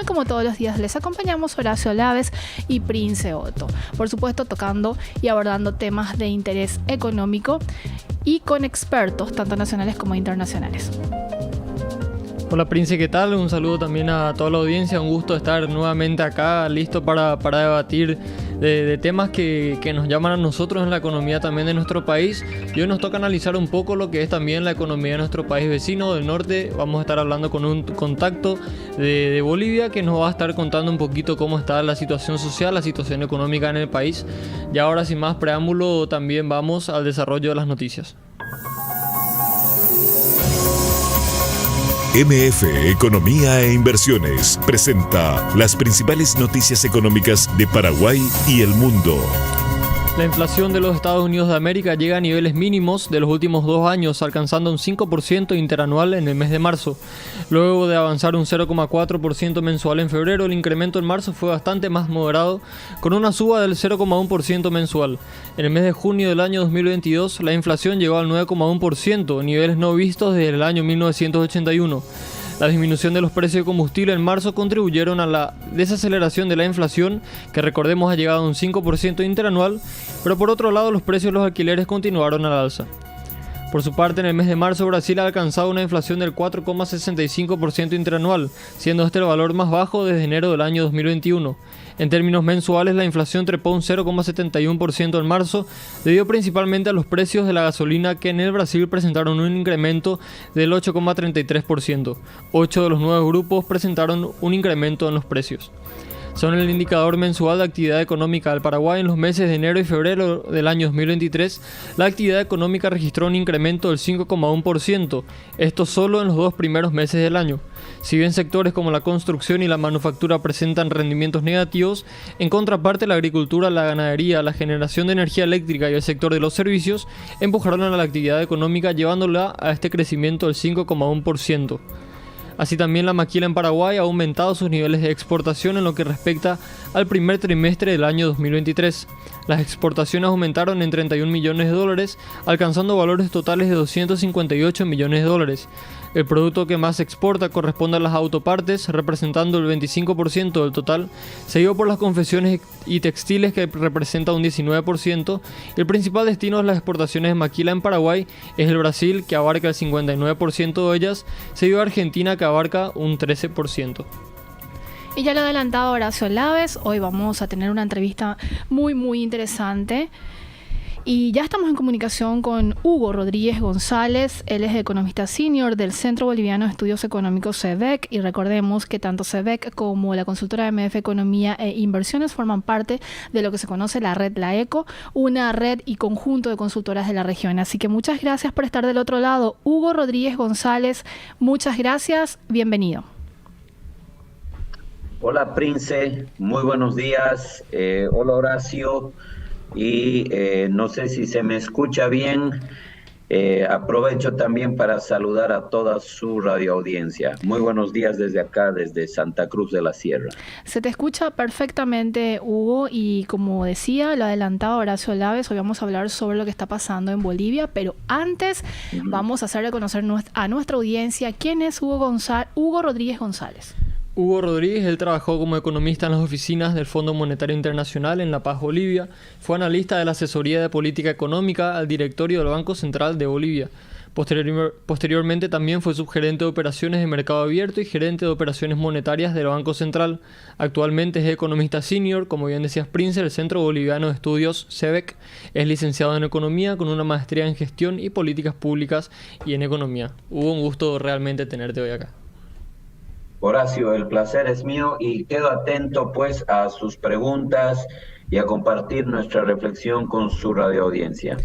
Como todos los días les acompañamos Horacio Laves y Prince Otto. Por supuesto, tocando y abordando temas de interés económico y con expertos, tanto nacionales como internacionales. Hola Prince, ¿qué tal? Un saludo también a toda la audiencia, un gusto estar nuevamente acá, listo para debatir de temas que nos llaman a nosotros en la economía también de nuestro país. Y hoy nos toca analizar un poco lo que es también la economía de nuestro país vecino del norte. Vamos a estar hablando con un contacto de Bolivia que nos va a estar contando un poquito cómo está la situación social, la situación económica en el país. Y ahora, sin más preámbulo, también vamos al desarrollo de las noticias. MF Economía e Inversiones presenta las principales noticias económicas de Paraguay y el mundo. La inflación de los Estados Unidos de América llega a niveles mínimos de los últimos 2 años, alcanzando un 5% interanual en el mes de marzo. Luego de avanzar un 0,4% mensual en febrero, el incremento en marzo fue bastante más moderado, con una suba del 0,1% mensual. En el mes de junio del año 2022, la inflación llegó al 9,1%, niveles no vistos desde el año 1981. La disminución de los precios de combustible en marzo contribuyeron a la desaceleración de la inflación, que recordemos ha llegado a un 5% interanual, pero por otro lado los precios de los alquileres continuaron al alza. Por su parte, en el mes de marzo, Brasil ha alcanzado una inflación del 4,65% interanual, siendo este el valor más bajo desde enero del año 2021. En términos mensuales, la inflación trepó un 0,71% en marzo, debido principalmente a los precios de la gasolina, que en el Brasil presentaron un incremento del 8,33%. 8 de los 9 grupos presentaron un incremento en los precios. Según el indicador mensual de actividad económica del Paraguay, en los meses de enero y febrero del año 2023, la actividad económica registró un incremento del 5,1%, esto solo en los 2 primeros meses del año. Si bien sectores como la construcción y la manufactura presentan rendimientos negativos, en contraparte la agricultura, la ganadería, la generación de energía eléctrica y el sector de los servicios empujaron a la actividad económica, llevándola a este crecimiento del 5,1%. Así también la maquila en Paraguay ha aumentado sus niveles de exportación en lo que respecta al primer trimestre del año 2023. Las exportaciones aumentaron en 31 millones de dólares, alcanzando valores totales de 258 millones de dólares. El producto que más se exporta corresponde a las autopartes, representando el 25% del total, seguido por las confecciones y textiles, que representa un 19%. El principal destino de las exportaciones de maquila en Paraguay es el Brasil, que abarca el 59% de ellas, seguido de Argentina, que abarca un 13%. Y ya lo ha adelantado Horacio Laves, hoy vamos a tener una entrevista muy interesante. Y ya estamos en comunicación con Hugo Rodríguez González. Él es economista senior del Centro Boliviano de Estudios Económicos CEBEC, y recordemos que tanto CEBEC como la consultora MF Economía e Inversiones forman parte de lo que se conoce la red La ECO, una red y conjunto de consultoras de la región. Así que muchas gracias por estar del otro lado. Hugo Rodríguez González, muchas gracias, bienvenido. Hola Prince, muy buenos días. Hola Horacio. Y no sé si se me escucha bien. Aprovecho también para saludar a toda su radioaudiencia. Muy buenos días desde acá, desde Santa Cruz de la Sierra. Se te escucha perfectamente, Hugo, y como decía, lo adelantado Horacio Laves, hoy vamos a hablar sobre lo que está pasando en Bolivia, pero antes vamos a hacerle conocer a nuestra audiencia quién es Hugo Rodríguez González. Hugo Rodríguez, él trabajó como economista en las oficinas del Fondo Monetario Internacional en La Paz, Bolivia. Fue analista de la Asesoría de Política Económica al directorio del Banco Central de Bolivia. Posteriormente también fue subgerente de operaciones de mercado abierto y gerente de operaciones monetarias del Banco Central. Actualmente es economista senior, como bien decías Prince, del Centro Boliviano de Estudios CEBEC. Es licenciado en Economía con una maestría en Gestión y Políticas Públicas y en Economía. Hugo, un gusto realmente tenerte hoy acá. Horacio, el placer es mío y quedo atento pues a sus preguntas y a compartir nuestra reflexión con su radioaudiencia.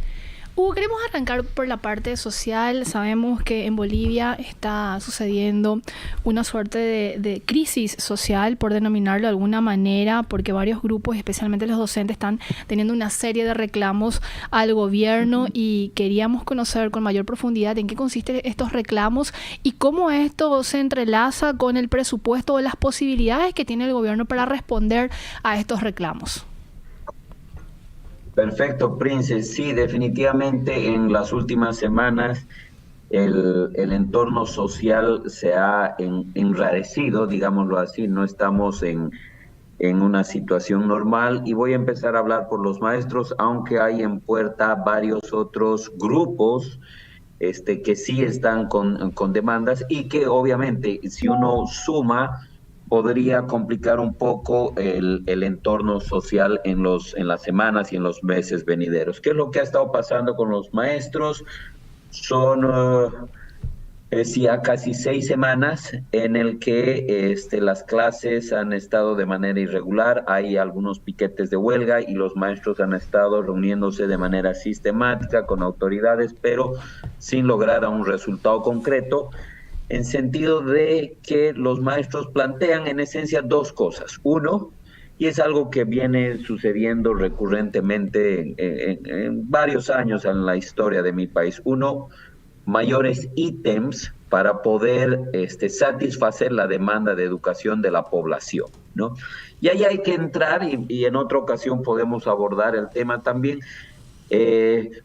Queremos arrancar por la parte social. Sabemos que en Bolivia está sucediendo una suerte de crisis social, por denominarlo de alguna manera, porque varios grupos, especialmente los docentes, están teniendo una serie de reclamos al gobierno, y queríamos conocer con mayor profundidad en qué consisten estos reclamos y cómo esto se entrelaza con el presupuesto o las posibilidades que tiene el gobierno para responder a estos reclamos. Perfecto, Prince. Sí, definitivamente en las últimas semanas el entorno social se ha enrarecido, digámoslo así, no estamos en una situación normal, y voy a empezar a hablar por los maestros, aunque hay en puerta varios otros grupos que sí están con demandas, y que obviamente si uno suma podría complicar un poco el entorno social en las semanas y en los meses venideros. ¿Qué es lo que ha estado pasando con los maestros? Son ya casi 6 semanas en el que las clases han estado de manera irregular, hay algunos piquetes de huelga y los maestros han estado reuniéndose de manera sistemática con autoridades, pero sin lograr un resultado concreto, en sentido de que los maestros plantean en esencia dos cosas. Uno, y es algo que viene sucediendo recurrentemente en varios años en la historia de mi país. Uno, mayores ítems para poder satisfacer la demanda de educación de la población, ¿no? Y ahí hay que entrar, y en otra ocasión podemos abordar el tema también,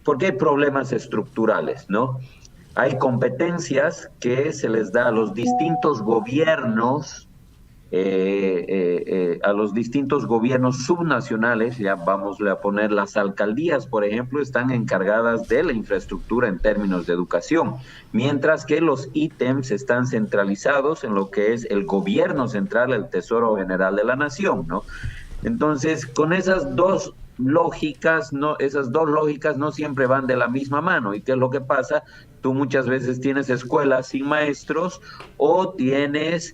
porque hay problemas estructurales, ¿no? Hay competencias que se les da a los distintos gobiernos, subnacionales. Ya vamos a poner las alcaldías, por ejemplo, están encargadas de la infraestructura en términos de educación, mientras que los ítems están centralizados en lo que es el gobierno central, el Tesoro General de la Nación, ¿no? Entonces, con esas dos lógicas no siempre van de la misma mano. ¿Y qué es lo que pasa? Tú muchas veces tienes escuelas sin maestros, o tienes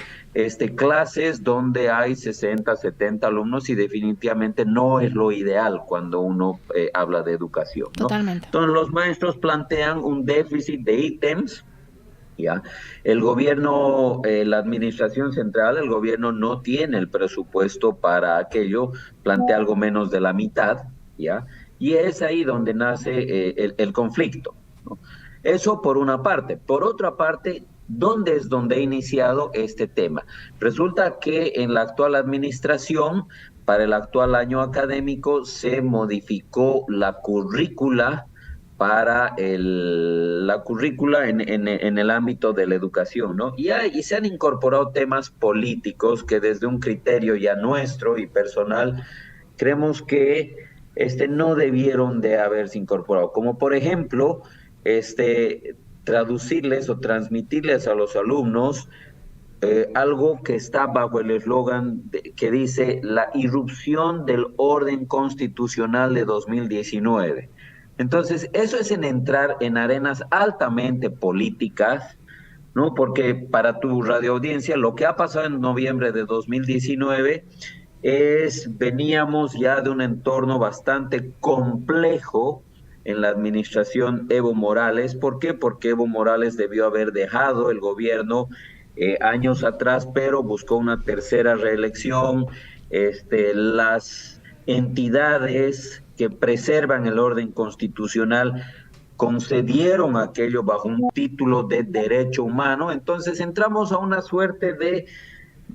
clases donde hay 60, 70 alumnos, y definitivamente no es lo ideal cuando uno habla de educación, ¿no? Totalmente. Entonces los maestros plantean un déficit de ítems. ¿Ya? El gobierno, la administración central, el gobierno no tiene el presupuesto para aquello, plantea algo menos de la mitad, ¿ya? Y es ahí donde nace el conflicto, ¿no? Eso por una parte. Por otra parte, ¿dónde ha iniciado este tema? Resulta que en la actual administración, para el actual año académico, se modificó la currícula en el ámbito de la educación, ¿no? Y se han incorporado temas políticos que desde un criterio ya nuestro y personal creemos que no debieron de haberse incorporado, como por ejemplo traducirles o transmitirles a los alumnos algo que está bajo el eslogan que dice la irrupción del orden constitucional de 2019. Entonces, eso es entrar en arenas altamente políticas, ¿no? Porque para tu radioaudiencia, lo que ha pasado en noviembre de 2019 veníamos ya de un entorno bastante complejo en la administración Evo Morales. ¿Por qué? Porque Evo Morales debió haber dejado el gobierno años atrás, pero buscó una tercera reelección. Las entidades que preservan el orden constitucional concedieron aquello bajo un título de derecho humano. Entonces entramos a una suerte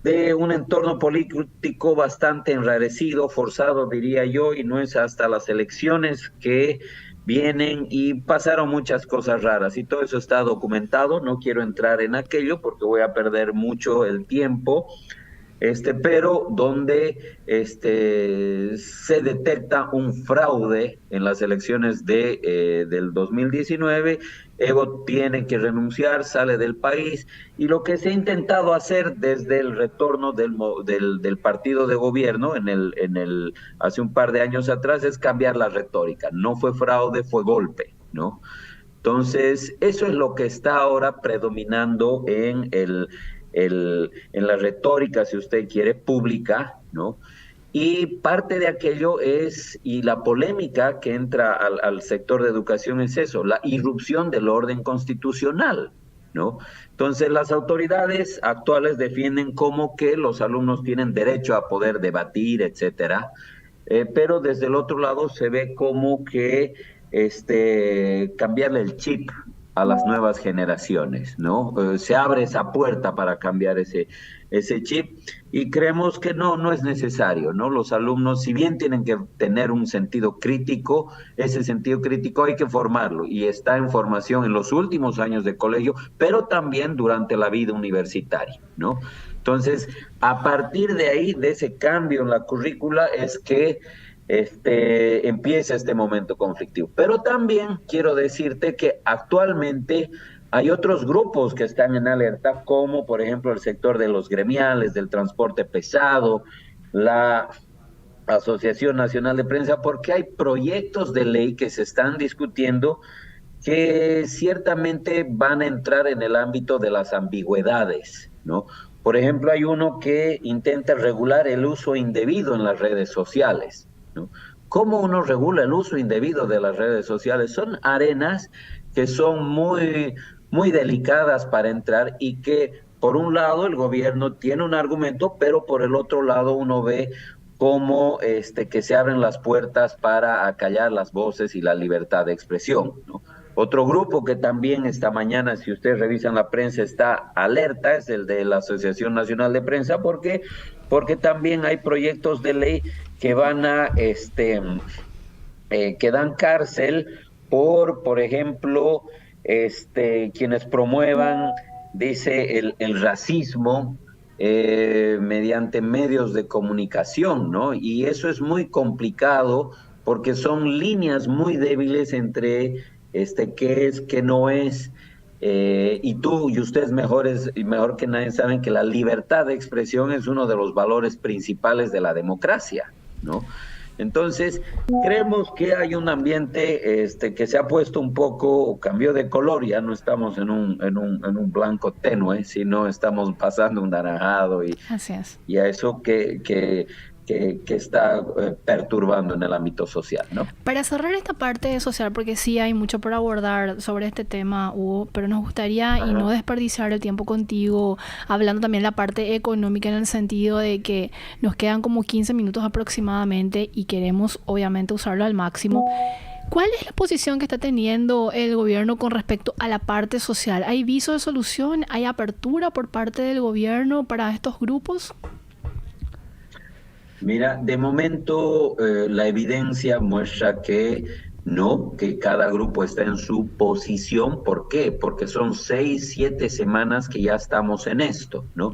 de un entorno político bastante enrarecido, forzado, diría yo, y no es hasta las elecciones que vienen, y pasaron muchas cosas raras, y todo eso está documentado. No quiero entrar en aquello porque voy a perder mucho el tiempo, pero donde se detecta un fraude en las elecciones del 2019, Evo tiene que renunciar, sale del país, y lo que se ha intentado hacer desde el retorno del partido de gobierno hace un par de años atrás es cambiar la retórica. No fue fraude, fue golpe, ¿no? Entonces, eso es lo que está ahora predominando en la retórica, si usted quiere, pública, ¿no? Y parte de aquello y la polémica que entra al sector de educación es eso, la irrupción del orden constitucional, ¿no? Entonces las autoridades actuales defienden como que los alumnos tienen derecho a poder debatir, etcétera, pero desde el otro lado se ve como que cambiarle el chip a las nuevas generaciones, ¿no? Se abre esa puerta para cambiar ese chip y creemos que no es necesario, ¿no? Los alumnos, si bien tienen que tener un sentido crítico, ese sentido crítico hay que formarlo y está en formación en los últimos años de colegio, pero también durante la vida universitaria, ¿no? Entonces, a partir de ahí, de ese cambio en la currícula, es que empieza este momento conflictivo. Pero también quiero decirte que actualmente hay otros grupos que están en alerta, como por ejemplo el sector de los gremiales, del transporte pesado, la Asociación Nacional de Prensa, porque hay proyectos de ley que se están discutiendo que ciertamente van a entrar en el ámbito de las ambigüedades, ¿no? Por ejemplo, hay uno que intenta regular el uso indebido en las redes sociales, ¿no? ¿Cómo uno regula el uso indebido de las redes sociales? Son arenas que son muy, muy delicadas para entrar y que, por un lado, el gobierno tiene un argumento, pero por el otro lado uno ve cómo que se abren las puertas para acallar las voces y la libertad de expresión, ¿no? Otro grupo que también esta mañana, si ustedes revisan la prensa, está alerta, es el de la Asociación Nacional de Prensa, porque también hay proyectos de ley que van a, que dan cárcel por ejemplo, quienes promuevan, dice, el racismo mediante medios de comunicación, ¿no? Y eso es muy complicado porque son líneas muy débiles entre qué es, qué no es, y tú y ustedes mejor que nadie saben que la libertad de expresión es uno de los valores principales de la democracia, ¿no? Entonces, creemos que hay un ambiente que se ha puesto un poco, cambió de color, ya no estamos en un blanco tenue, sino estamos pasando un naranjado y a eso que está perturbando en el ámbito social, ¿no? Para cerrar esta parte social, porque sí hay mucho por abordar sobre este tema, Hugo, pero nos gustaría, y no desperdiciar el tiempo contigo, hablando también de la parte económica, en el sentido de que nos quedan como 15 minutos aproximadamente y queremos obviamente usarlo al máximo. ¿Cuál es la posición que está teniendo el gobierno con respecto a la parte social? ¿Hay viso de solución? ¿Hay apertura por parte del gobierno para estos grupos? Mira, de momento la evidencia muestra que no, que cada grupo está en su posición. ¿Por qué? Porque son 6, 7 semanas que ya estamos en esto, ¿no?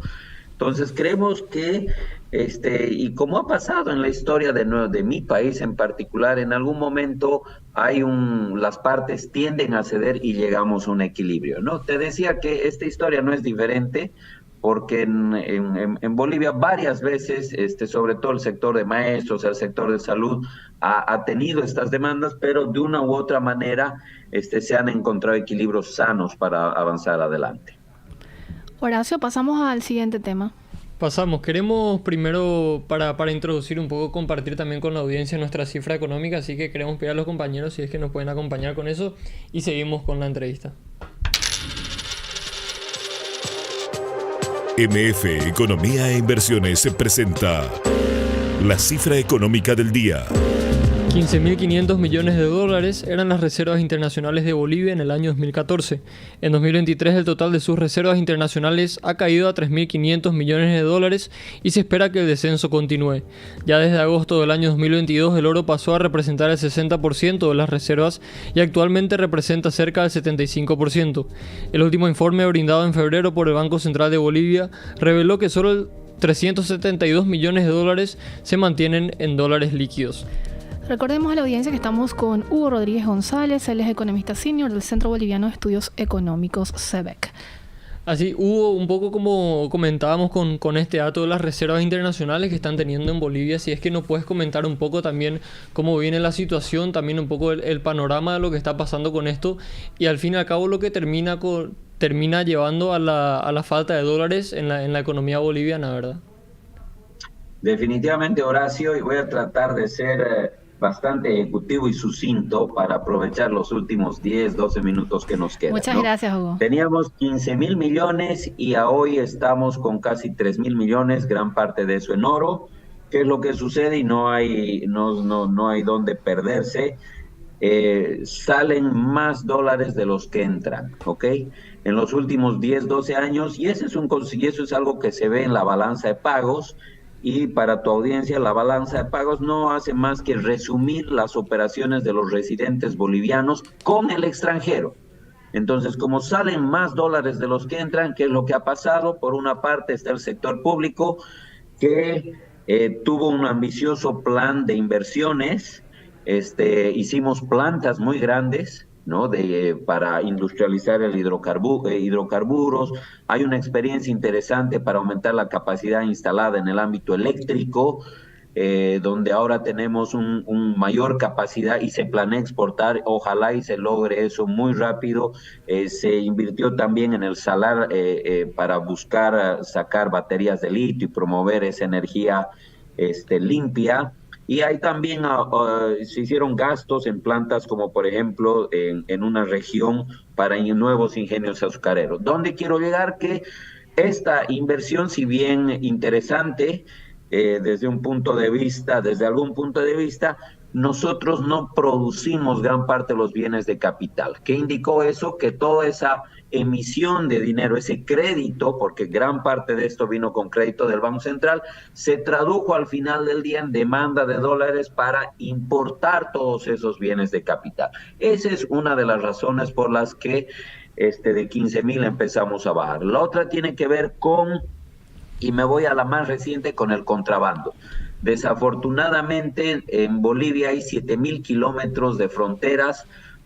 Entonces creemos que, y como ha pasado en la historia de mi país en particular, en algún momento las partes tienden a ceder y llegamos a un equilibrio, ¿no? Te decía que esta historia no es diferente, porque en Bolivia varias veces, sobre todo el sector de maestros, el sector de salud, ha tenido estas demandas, pero de una u otra manera se han encontrado equilibrios sanos para avanzar adelante. Horacio, pasamos al siguiente tema. Queremos primero, para introducir un poco, compartir también con la audiencia nuestra cifra económica, así que queremos pedir a los compañeros si es que nos pueden acompañar con eso y seguimos con la entrevista. MF Economía e Inversiones presenta la cifra económica del día. 15.500 millones de dólares eran las reservas internacionales de Bolivia en el año 2014. En 2023 el total de sus reservas internacionales ha caído a 3.500 millones de dólares y se espera que el descenso continúe. Ya desde agosto del año 2022 el oro pasó a representar el 60% de las reservas y actualmente representa cerca del 75%. El último informe brindado en febrero por el Banco Central de Bolivia reveló que solo 372 millones de dólares se mantienen en dólares líquidos. Recordemos a la audiencia que estamos con Hugo Rodríguez González, él es economista senior del Centro Boliviano de Estudios Económicos, CEBEC. Así, Hugo, un poco como comentábamos con este dato de las reservas internacionales que están teniendo en Bolivia, si es que nos puedes comentar un poco también cómo viene la situación, también un poco el panorama de lo que está pasando con esto y al fin y al cabo lo que termina llevando a la falta de dólares en la economía boliviana, ¿verdad? Definitivamente, Horacio, y voy a tratar de ser bastante ejecutivo y sucinto para aprovechar los últimos 10, 12 minutos que nos quedan. Muchas gracias, Hugo. Teníamos 15.000 millones y a hoy estamos con casi 3.000 millones, gran parte de eso en oro. ¿Qué es lo que sucede? Y no hay dónde perderse. salen más dólares de los que entran, ¿ok? En los últimos 10, 12 años, y eso es algo que se ve en la balanza de pagos. Y para tu audiencia, la balanza de pagos no hace más que resumir las operaciones de los residentes bolivianos con el extranjero. Entonces, como salen más dólares de los que entran, ¿qué es lo que ha pasado? Por una parte está el sector público, que tuvo un ambicioso plan de inversiones. Hicimos plantas muy grandes, ¿no? Para industrializar el hidrocarburos. Hay una experiencia interesante para aumentar la capacidad instalada en el ámbito eléctrico, donde ahora tenemos un mayor capacidad y se planea exportar. Ojalá y se logre eso muy rápido. Se invirtió también en el salar para buscar sacar baterías de litio y promover esa energía limpia. Y ahí también se hicieron gastos en plantas como por ejemplo en una región para nuevos ingenios azucareros. ¿Dónde quiero llegar? Que esta inversión, si bien interesante desde algún punto de vista, nosotros no producimos gran parte de los bienes de capital. ¿Qué indicó eso? Que toda esa emisión de dinero, ese crédito, porque gran parte de esto vino con crédito del Banco Central, se tradujo al final del día en demanda de dólares para importar todos esos bienes de capital. Esa es una de las razones por las que de 15,000 empezamos a bajar. La otra tiene que ver con, y me voy a la más reciente, con el contrabando. Desafortunadamente en Bolivia hay 7,000 kilómetros de fronteras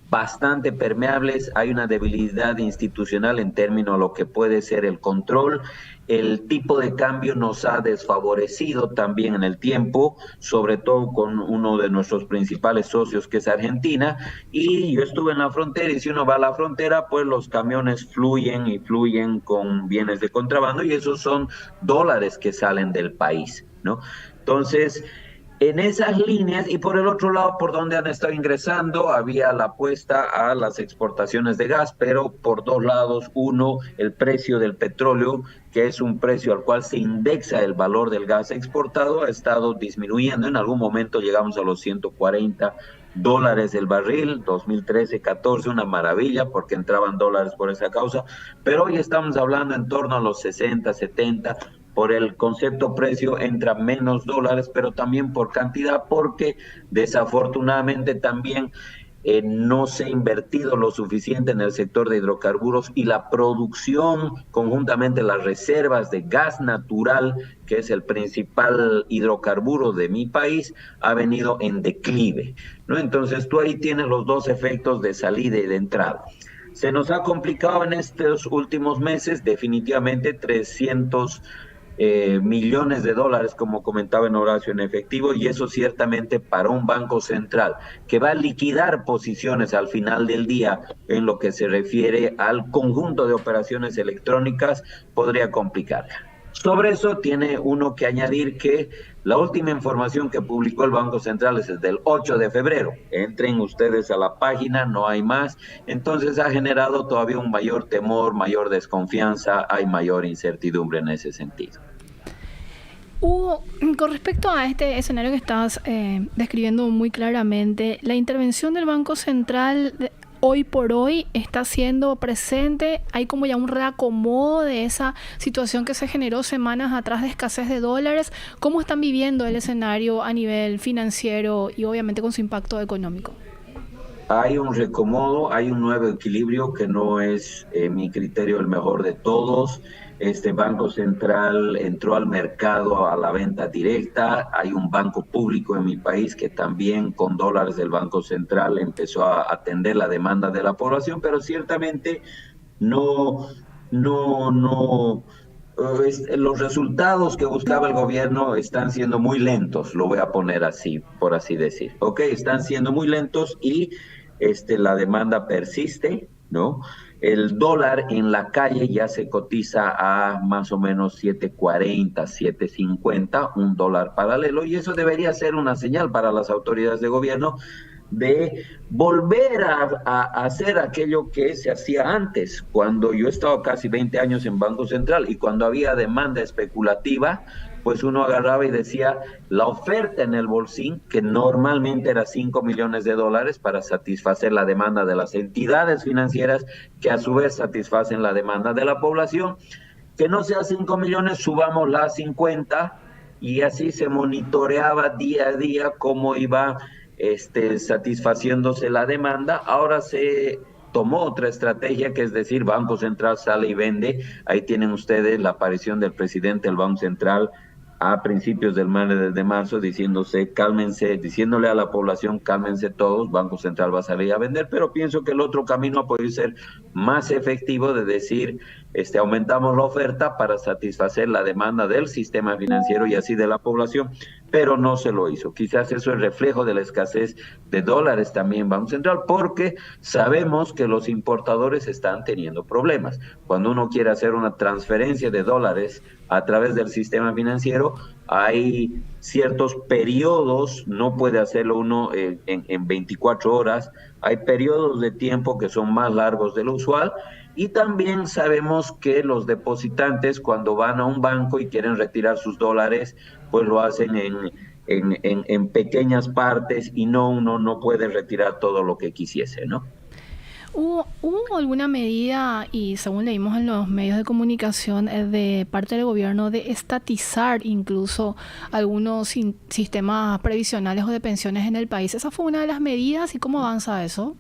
bastante permeables. Hay una debilidad institucional en términos de lo que puede ser el control. El tipo de cambio nos ha desfavorecido también en el tiempo, sobre todo con uno de nuestros principales socios, que es Argentina. Y yo estuve en la frontera, y si uno va a la frontera, pues los camiones fluyen con bienes de contrabando, y esos son dólares que salen del país, ¿no? Entonces, en esas líneas, y por el otro lado, por donde han estado ingresando, había la apuesta a las exportaciones de gas, pero por dos lados. Uno, el precio del petróleo, que es un precio al cual se indexa el valor del gas exportado, ha estado disminuyendo. En algún momento llegamos a los $140 el barril, 2013-14, una maravilla, porque entraban dólares por esa causa, pero hoy estamos hablando en torno a los 60, 70. Por el concepto precio entra menos dólares, pero también por cantidad, porque desafortunadamente también no se ha invertido lo suficiente en el sector de hidrocarburos, y la producción, conjuntamente las reservas de gas natural, que es el principal hidrocarburo de mi país, ha venido en declive, ¿no? Entonces tú ahí tienes los dos efectos de salida y de entrada. Se nos ha complicado en estos últimos meses, definitivamente 300 millones de dólares, como comentaba en Horacio, en efectivo, y eso ciertamente para un banco central que va a liquidar posiciones al final del día en lo que se refiere al conjunto de operaciones electrónicas podría complicar. Sobre eso tiene uno que añadir que la última información que publicó el Banco Central es del 8 de febrero. Entren ustedes a la página, no hay más. Entonces ha generado todavía un mayor temor, mayor desconfianza, hay mayor incertidumbre en ese sentido. Hugo, con respecto a este escenario que estás describiendo muy claramente, la intervención del Banco Central hoy por hoy está siendo presente. Hay como ya un reacomodo de esa situación que se generó semanas atrás de escasez de dólares. ¿Cómo están viviendo el escenario a nivel financiero y obviamente con su impacto económico? Hay un reacomodo, hay un nuevo equilibrio que no es, mi criterio, el mejor de todos. Este Banco Central entró al mercado a la venta directa. Hay un banco público en mi país que también con dólares del Banco Central empezó a atender la demanda de la población, pero ciertamente los resultados que buscaba el gobierno están siendo muy lentos, lo voy a poner así, por así decir. Están siendo muy lentos y la demanda persiste, ¿no? El dólar en la calle ya se cotiza a más o menos 7.40, 7.50, un dólar paralelo, y eso debería ser una señal para las autoridades de gobierno de volver a hacer aquello que se hacía antes, cuando yo he estado casi 20 años en Banco Central y cuando había demanda especulativa, pues uno agarraba y decía, la oferta en el bolsín, que normalmente era 5 millones de dólares para satisfacer la demanda de las entidades financieras, que a su vez satisfacen la demanda de la población, que no sea 5 millones, subámosla a 50, y así se monitoreaba día a día cómo iba satisfaciéndose la demanda. Ahora se tomó otra estrategia, que es decir, Banco Central sale y vende. Ahí tienen ustedes la aparición del presidente del Banco Central a principios del mes de marzo, diciéndole a la población, cálmense todos, Banco Central va a salir a vender, pero pienso que el otro camino puede ser más efectivo, de decir, aumentamos la oferta para satisfacer la demanda del sistema financiero y así de la población, pero no se lo hizo. Quizás eso es reflejo de la escasez de dólares también Banco Central, porque sabemos que los importadores están teniendo problemas. Cuando uno quiere hacer una transferencia de dólares a través del sistema financiero, hay ciertos periodos, no puede hacerlo uno en 24 horas, hay periodos de tiempo que son más largos de lo usual, y también sabemos que los depositantes, cuando van a un banco y quieren retirar sus dólares, pues lo hacen en pequeñas partes, y uno no puede retirar todo lo que quisiese, ¿no? ¿Hubo alguna medida, y según leímos en los medios de comunicación, de parte del gobierno de estatizar incluso algunos sistemas previsionales o de pensiones en el país? ¿Esa fue una de las medidas y cómo avanza eso?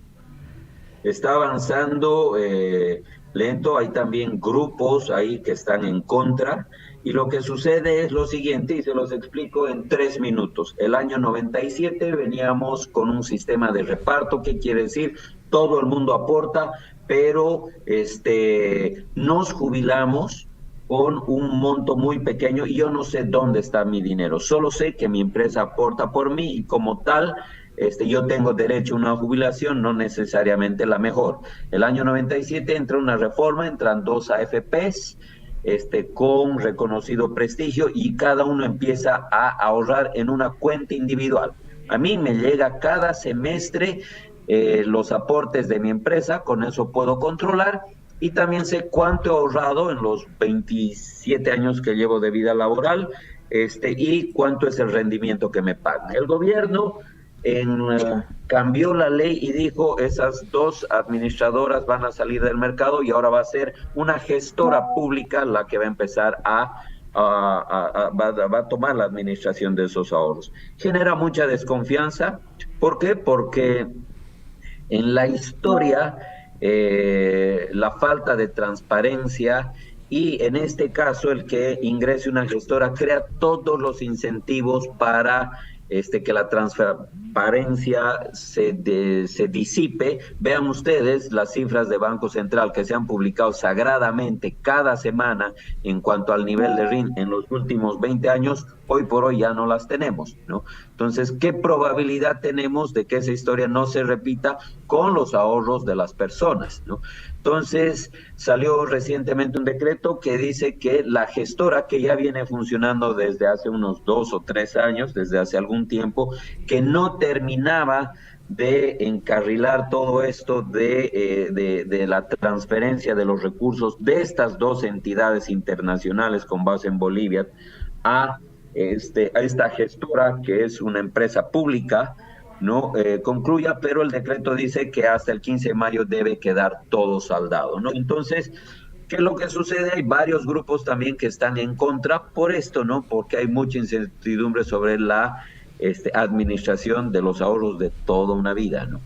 Está avanzando lento, hay también grupos ahí que están en contra, y lo que sucede es lo siguiente, y se los explico en 3 minutos. El año 97 veníamos con un sistema de reparto. ¿Qué quiere decir? Todo el mundo aporta, pero nos jubilamos con un monto muy pequeño, y yo no sé dónde está mi dinero, solo sé que mi empresa aporta por mí, y como tal, yo tengo derecho a una jubilación, no necesariamente la mejor. El año 97 entra una reforma, entran 2 AFPs, con reconocido prestigio, y cada uno empieza a ahorrar en una cuenta individual. A mí me llega cada semestre los aportes de mi empresa, con eso puedo controlar, y también sé cuánto he ahorrado en los 27 años que llevo de vida laboral, y cuánto es el rendimiento que me pagan. El gobierno cambió la ley y dijo, esas 2 administradoras van a salir del mercado, y ahora va a ser una gestora pública la que va a empezar va a tomar la administración de esos ahorros. Genera mucha desconfianza. ¿Por qué? Porque en la historia la falta de transparencia, y en este caso el que ingrese una gestora, crea todos los incentivos para que la transparencia se disipe. Vean ustedes las cifras de Banco Central que se han publicado sagradamente cada semana en cuanto al nivel de RIN en los últimos 20 años, hoy por hoy ya no las tenemos, ¿no? Entonces, ¿qué probabilidad tenemos de que esa historia no se repita con los ahorros de las personas, ¿no? Entonces, salió recientemente un decreto que dice que la gestora, que ya viene funcionando desde hace unos 2 o 3 años, desde hace algún tiempo, que no terminaba de encarrilar todo esto de la transferencia de los recursos de estas 2 entidades internacionales con base en Bolivia a esta gestora, que es una empresa pública, no concluya, pero el decreto dice que hasta el 15 de mayo debe quedar todo saldado, ¿no? Entonces, ¿qué es lo que sucede? Hay varios grupos también que están en contra por esto, ¿no? Porque hay mucha incertidumbre sobre la administración de los ahorros de toda una vida, ¿no?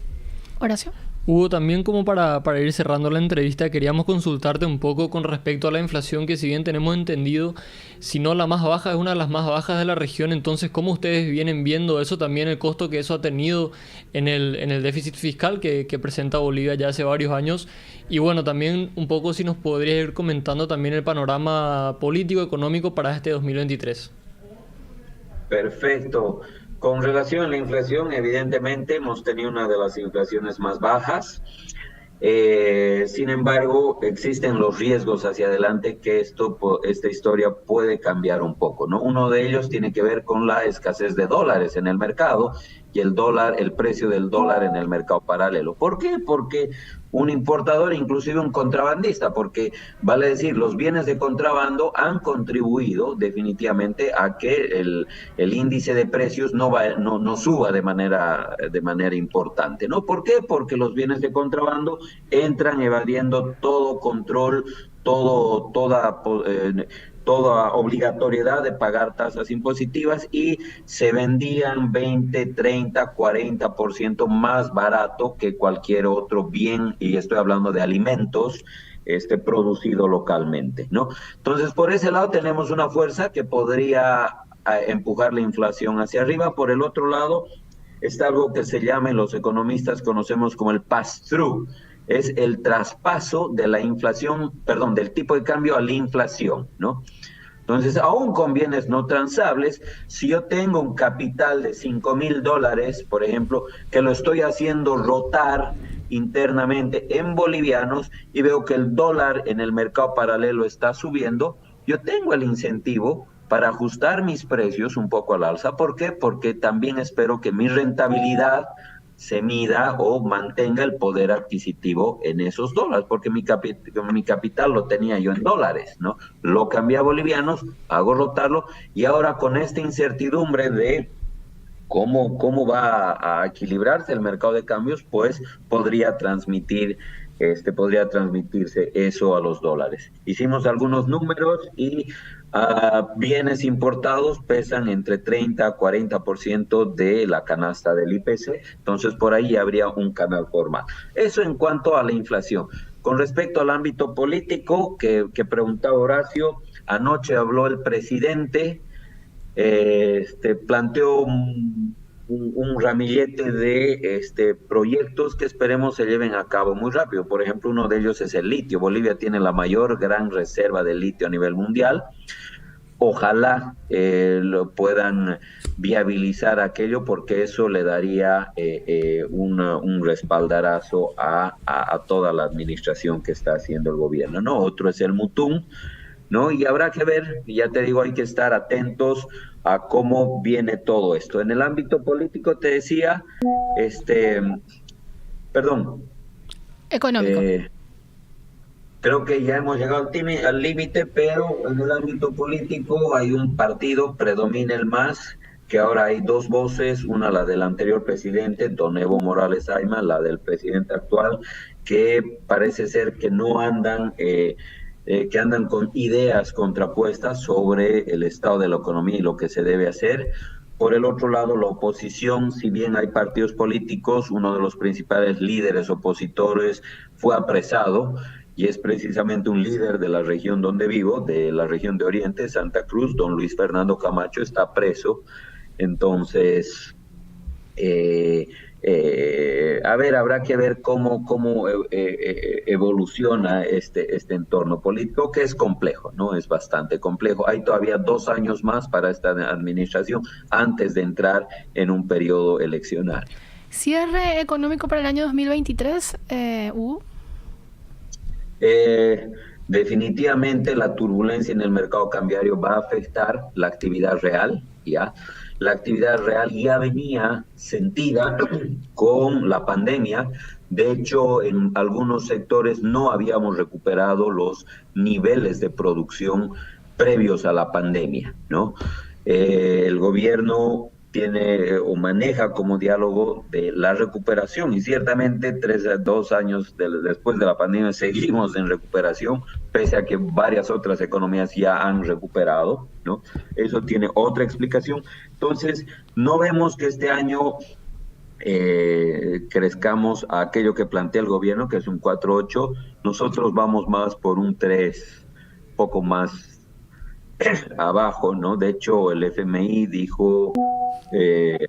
Horacio. Hugo, también como para ir cerrando la entrevista, queríamos consultarte un poco con respecto a la inflación, que si bien tenemos entendido, si no la más baja, es una de las más bajas de la región. Entonces, ¿cómo ustedes vienen viendo eso, también el costo que eso ha tenido en el déficit fiscal que presenta Bolivia ya hace varios años? Y bueno, también un poco si nos podrías ir comentando también el panorama político, económico para este 2023. Perfecto. Con relación a la inflación, evidentemente hemos tenido una de las inflaciones más bajas. Sin embargo, existen los riesgos hacia adelante que esta historia puede cambiar un poco, ¿no? Uno de ellos tiene que ver con la escasez de dólares en el mercado y el precio del dólar en el mercado paralelo. ¿Por qué? Porque un importador, inclusive un contrabandista, porque vale decir, los bienes de contrabando han contribuido definitivamente a que el índice de precios no suba de manera importante, ¿no? ¿Por qué? Porque los bienes de contrabando entran evadiendo todo control, toda obligatoriedad de pagar tasas impositivas, y se vendían 20, 30, 40% más barato que cualquier otro bien, y estoy hablando de alimentos, producido localmente, ¿no? Entonces, por ese lado tenemos una fuerza que podría empujar la inflación hacia arriba. Por el otro lado, está algo que se llama, los economistas conocemos como el pass-through, es el traspaso de la inflación, perdón, del tipo de cambio a la inflación, ¿no? Entonces, aún con bienes no transables, si yo tengo un capital de $5,000, por ejemplo, que lo estoy haciendo rotar internamente en bolivianos y veo que el dólar en el mercado paralelo está subiendo, yo tengo el incentivo para ajustar mis precios un poco al alza. ¿Por qué? Porque también espero que mi rentabilidad se mida o mantenga el poder adquisitivo en esos dólares, porque mi capital lo tenía yo en dólares, ¿no? Lo cambié a bolivianos, hago rotarlo, y ahora con esta incertidumbre de cómo va a equilibrarse el mercado de cambios, pues podría transmitirse eso a los dólares. Hicimos algunos números y bienes importados pesan entre 30 a 40% de la canasta del IPC, entonces por ahí habría un canal formal. Eso en cuanto a la inflación. Con respecto al ámbito político que preguntaba Horacio, anoche habló el presidente, planteó un ramillete de proyectos que esperemos se lleven a cabo muy rápido. Por ejemplo, uno de ellos es el litio. Bolivia tiene la mayor gran reserva de litio a nivel mundial. Ojalá lo puedan viabilizar aquello, porque eso le daría un respaldarazo a toda la administración que está haciendo el gobierno, ¿no? Otro es el Mutum, ¿no? Y habrá que ver, ya te digo, hay que estar atentos a cómo viene todo esto. En el ámbito político te decía, Económico. Creo que ya hemos llegado al límite, pero en el ámbito político hay un partido, predomina el MAS, que ahora hay dos voces, una la del anterior presidente, don Evo Morales Ayma, la del presidente actual, que parece ser que no andan... que andan con ideas contrapuestas sobre el estado de la economía y lo que se debe hacer. Por el otro lado, la oposición, si bien hay partidos políticos, uno de los principales líderes opositores fue apresado, y es precisamente un líder de la región donde vivo, de la región de Oriente, Santa Cruz, don Luis Fernando Camacho, está preso. Entonces, habrá que ver cómo evoluciona este entorno político, que es complejo, ¿no? Es bastante complejo. Hay todavía 2 años más para esta administración antes de entrar en un periodo eleccionario. ¿Cierre económico para el año 2023, Hugo? Definitivamente la turbulencia en el mercado cambiario va a afectar la actividad real, ¿ya? La actividad real ya venía sentida con la pandemia. De hecho, en algunos sectores no habíamos recuperado los niveles de producción previos a la pandemia, ¿no? El gobierno tiene o maneja como diálogo de la recuperación, y ciertamente 2 años después de la pandemia seguimos en recuperación, pese a que varias otras economías ya han recuperado, ¿no? Eso tiene otra explicación. Entonces, no vemos que este año crezcamos a aquello que plantea el gobierno, que es un 4.8. Nosotros vamos más por un 3, poco más abajo, ¿no? De hecho, el FMI dijo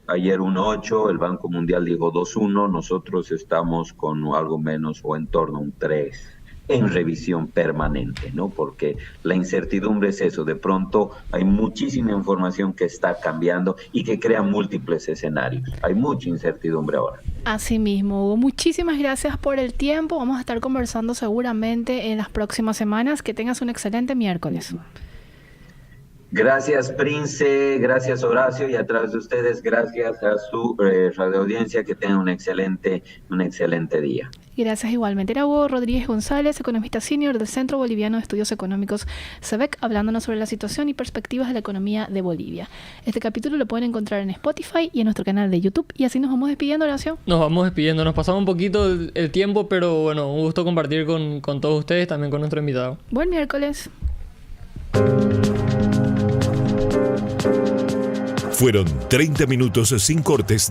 ayer 1.8, el Banco Mundial dijo 2.1, nosotros estamos con algo menos o en torno a un 3 en revisión permanente, ¿no? Porque la incertidumbre es eso, de pronto hay muchísima información que está cambiando y que crea múltiples escenarios. Hay mucha incertidumbre ahora. Así mismo, Hugo. Muchísimas gracias por el tiempo. Vamos a estar conversando seguramente en las próximas semanas. Que tengas un excelente miércoles. Gracias, Prince, gracias, Horacio, y a través de ustedes, gracias a su radioaudiencia, que tengan un excelente día. Gracias igualmente. Era Hugo Rodríguez González, economista senior del Centro Boliviano de Estudios Económicos, CEBEC, hablándonos sobre la situación y perspectivas de la economía de Bolivia. Este capítulo lo pueden encontrar en Spotify y en nuestro canal de YouTube. Y así nos vamos despidiendo, Horacio. Nos vamos despidiendo. Nos pasamos un poquito el tiempo, pero bueno, un gusto compartir con todos ustedes, también con nuestro invitado. Buen miércoles. Fueron 30 minutos sin cortes